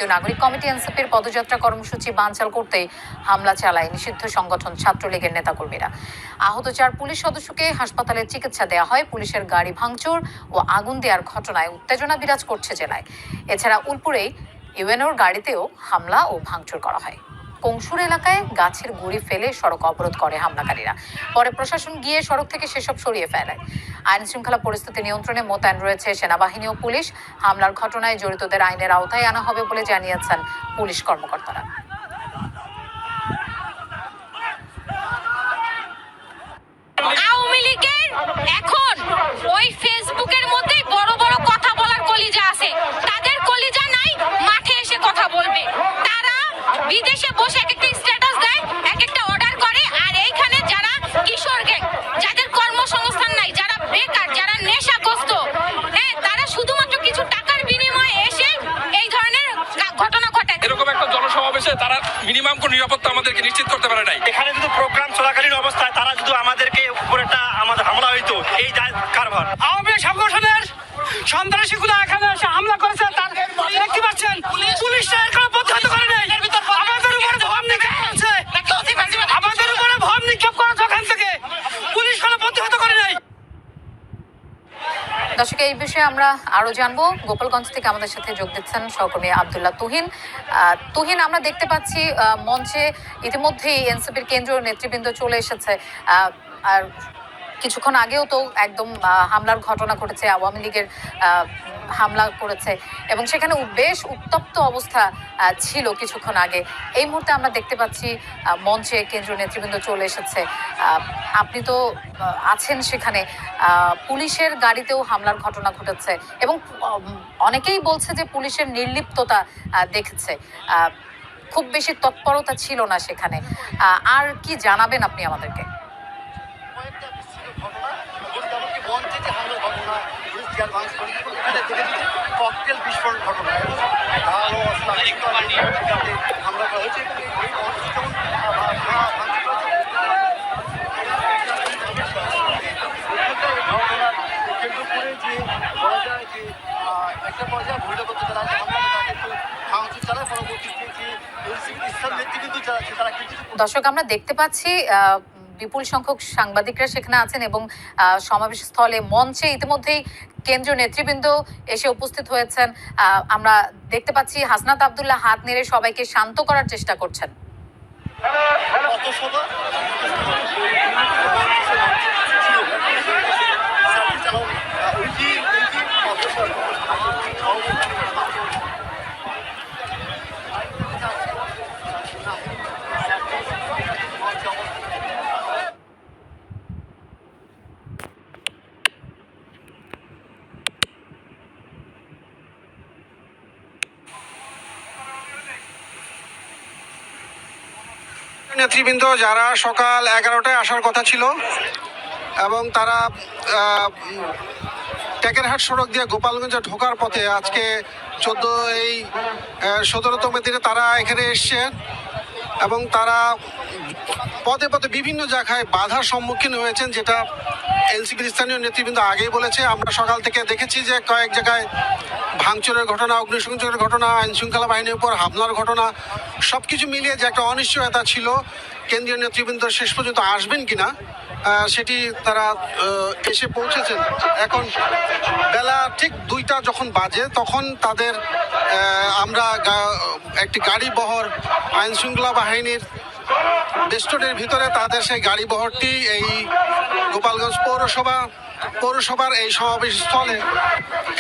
নাগরিক কমিটি এনসিপির পদযাত্রা কর্মসূচি বানচাল করতে হামলা চালায় নিষিদ্ধ সংগঠন ছাত্রলীগের নেতাকর্মীরা। আহত 4 পুলিশ সদস্যকে হাসপাতালে চিকিৎসা দেওয়া হয়। পুলিশের গাড়ি ভাঙচুর ও আগুন দেওয়ার ঘটনায় উত্তেজনা বিরাজ করছে জেলায়। এছাড়া উলপুরে ইউএনওর গাড়িতেও হামলা ও ভাঙচুর করা হয়। কংসুর এলাকায় গাছের গুঁড়ি ফেলে সড়ক অবরোধ করে হামলাকারীরা। পরে প্রশাসন গিয়ে সড়ক থেকে সেসব সরিয়ে ফেলে। আইন শৃঙ্খলা পরিস্থিতি নিয়ন্ত্রণে মোতায়েন রয়েছে সেনাবাহিনী ও পুলিশ। হামলার ঘটনায় জড়িতদের আইনের আওতায় আনা হবে বলে জানিয়েছেন পুলিশ কর্মকর্তারা। আওয়ামী লীগের এখন ওই ফেসবুকের মধ্যেই বড় বড় কথা বলার কলিজা আছে, তাদের কলিজা নাই মাঠে এসে কথা বলবে। তারা বিদেশে বসে এক একটা স্ট্যাটাস দেয়, এক একটা অর্ডার করে, আর এইখানে যারা কিশোর গ্যাং, যাদের কর্মসংস্থান নাই, যারা বেকার, যারা নেশাগ্রস্ত, তারা শুধুমাত্র কিছু টাকার বিনিময়ে এসে এই ধরনের ঘটনা ঘটায়। এরকম একটা জনসমাবেশে তারা মিনিমাম কোন নিরাপত্তা আমাদেরকে নিশ্চিত করতে পারে নাই। এখানে যদি প্রোগ্রাম চলাকালীন অবস্থায় তারা যদি আমাদেরকে উপরে একটা আমাদের হামলা হইতো, এই কারবার আওয়ামী সংগঠনের সন্ত্রাসীগুলো এখানে এসে হামলা করেছে। তার দেখতে পাচ্ছেন পুলিশরা এখনো প্রতিহত করে নাই। আমাদের উপরে ভম নিক্ষেপ করছে, আমাদের উপরে ভম নিক্ষেপ করেছে ওখান থেকে, পুলিশ কোনো প্রতিহত করে নাই। দর্শক, এই বিষয়ে আমরা আরো জানবো। গোপালগঞ্জ থেকে আমাদের সাথে যোগ দিচ্ছেন সহকর্মী আব্দুল্লাহ তুহিন। তুহিন, আমরা দেখতে পাচ্ছি মঞ্চে ইতিমধ্যেই এনসিপির কেন্দ্রীয় নেতৃবৃন্দ চলে এসেছে। আর কিছুক্ষণ আগেও তো একদম হামলার ঘটনা ঘটেছে, আওয়ামী লীগের হামলা করেছে এবং সেখানে বেশ উত্তপ্ত অবস্থা ছিল কিছুক্ষণ আগে। এই মুহূর্তে আমরা দেখতে পাচ্ছি মঞ্চে কেন্দ্রীয় নেতৃবৃন্দ চলে এসেছে। আপনি তো আছেন সেখানে। পুলিশের গাড়িতেও হামলার ঘটনা ঘটেছে এবং অনেকেই বলছে যে পুলিশের নির্লিপ্ততা দেখেছে, খুব বেশি তৎপরতা ছিল না সেখানে। আর কি জানাবেন আপনি আমাদেরকে? ককটেল বিস্ফোরণ ঘটনা হামলা করা হয়েছে। কেন্দ্র করে যে বলা যায় যে একটা পর্যায়ে বহিরাগত যারা ভাঙচুর চালায়, পরবর্তীতে যে ইসলাম নেতৃবৃন্দ যারা আছে তারা কিন্তু। দর্শক, আমরা দেখতে পাচ্ছি বিপুল সংখ্যক সাংবাদিকরা সেখানে আছেন এবং সমাবেশ স্থলে মঞ্চে ইতিমধ্যেই কেন্দ্রীয় নেতৃবৃন্দ এসে উপস্থিত হয়েছেন। আমরা দেখতে পাচ্ছি হাসনাত আব্দুল্লাহ হাত নেড়ে সবাইকে শান্ত করার চেষ্টা করছেন। নেতৃবৃন্দ যারা সকাল 11টায় আসার কথা ছিল এবং তারা টেকেরহাট সড়ক দিয়ে গোপালগঞ্জে ঢোকার পথে আজকে 17তম দিনে তারা এখানে এসছে এবং তারা পদে পদে বিভিন্ন জায়গায় বাধার সম্মুখীন হয়েছেন, যেটা এনসিপির স্থানীয় নেতৃবৃন্দ আগেই বলেছে। আমরা সকাল থেকে দেখেছি যে কয়েক জায়গায় ভাঙচুরের ঘটনা, অগ্নিসংযোগের ঘটনা, আইন শৃঙ্খলা বাহিনীর উপর হামলার ঘটনা, সব কিছু মিলিয়ে যে একটা অনিশ্চয়তা ছিল কেন্দ্রীয় নেতৃবৃন্দ শেষ পর্যন্ত আসবেন কিনা সেটি তারা এসে পৌঁছেছেন। এখন বেলা ঠিক 2টা যখন বাজে তখন তাদের আমরা একটি গাড়ি বহর আইন শৃঙ্খলা বাহিনীর বেষ্টনের ভিতরে তাদের সেই গাড়ি বহরটি এই গোপালগঞ্জ পৌরসভার এই সমাবেশ স্থলে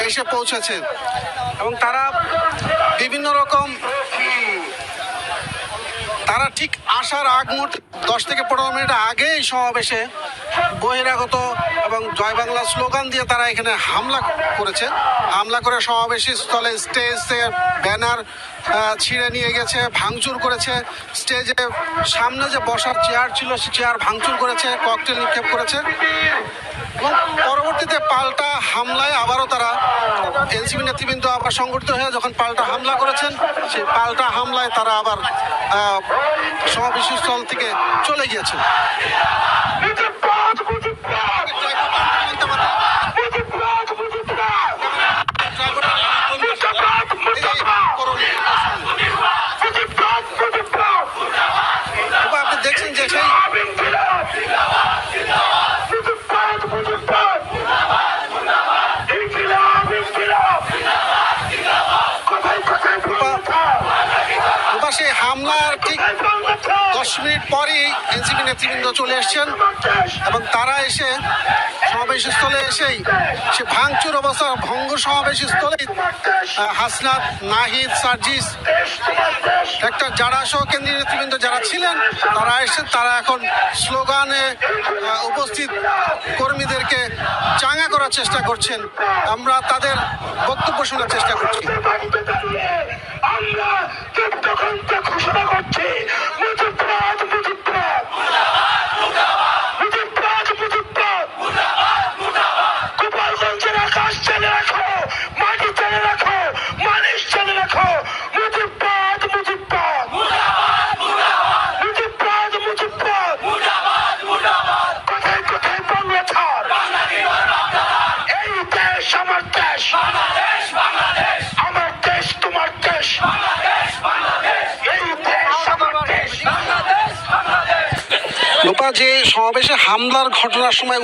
এসে পৌঁছেছে এবং তারা বিভিন্ন রকম তারা ঠিক আসার আগ মুহূর্তে 10 থেকে 15 মিনিট আগে এই সমাবেশে বহিরাগত এবং জয় বাংলা স্লোগান দিয়ে তারা এখানে হামলা করেছে। হামলা করে সমাবেশী স্থলে স্টেজ থেকে ব্যানার ছিঁড়ে নিয়ে গেছে, ভাঙচুর করেছে। স্টেজে সামনে যে বসার চেয়ার ছিল সে চেয়ার ভাঙচুর করেছে, ককটেল নিক্ষেপ করেছে এবং পরবর্তীতে পাল্টা হামলায় আবারও তারা এনসিপি নেতৃবৃন্দ আবার সংগঠিত হয়ে যখন পাল্টা হামলা করেছেন, সেই পাল্টা হামলায় তারা আবার সমাবেশ স্থল থেকে চলে গিয়েছেন। মিনিট পরই এনসিপি নেতৃবৃন্দ চলে এসছেন এবং তারা এসে সমাবেশস্থলে এসেই সে ভাঙচুর অবস্থা ভঙ্গ সমাবেশস্থলে হাসনাত, নাহিদ, সার্জিস, একটা যারা সহ কেন্দ্রীয় নেতৃবৃন্দ যারা ছিলেন তারা এসেছেন। তারা এখন স্লোগানে উপস্থিত কর্মীদেরকে চাঙ্গা করার চেষ্টা করছেন। আমরা তাদের বক্তব্য শোনার চেষ্টা করছি। আমরা তৃপ্তকণ্ঠে ঘোষণা করছি মুজিববাদ মুজিববাদ মুজিববাদ মুজিববাদ গোপালগঞ্জের আকাশ চালে রাখো, মাটি চালে রাখো, মানুষ চালে রাখো। মুজিববাদ মুজিববাদ মুজিববাদ মুজিববাদ কোথায় কোথায় বাংলা ছাড়, এই দেশ আমার দেশ, আমার দেশ তোমার দেশ, এই দেশ আমার দেশ। লোপা যে সমাবেশে হামলার ঘটনার সময়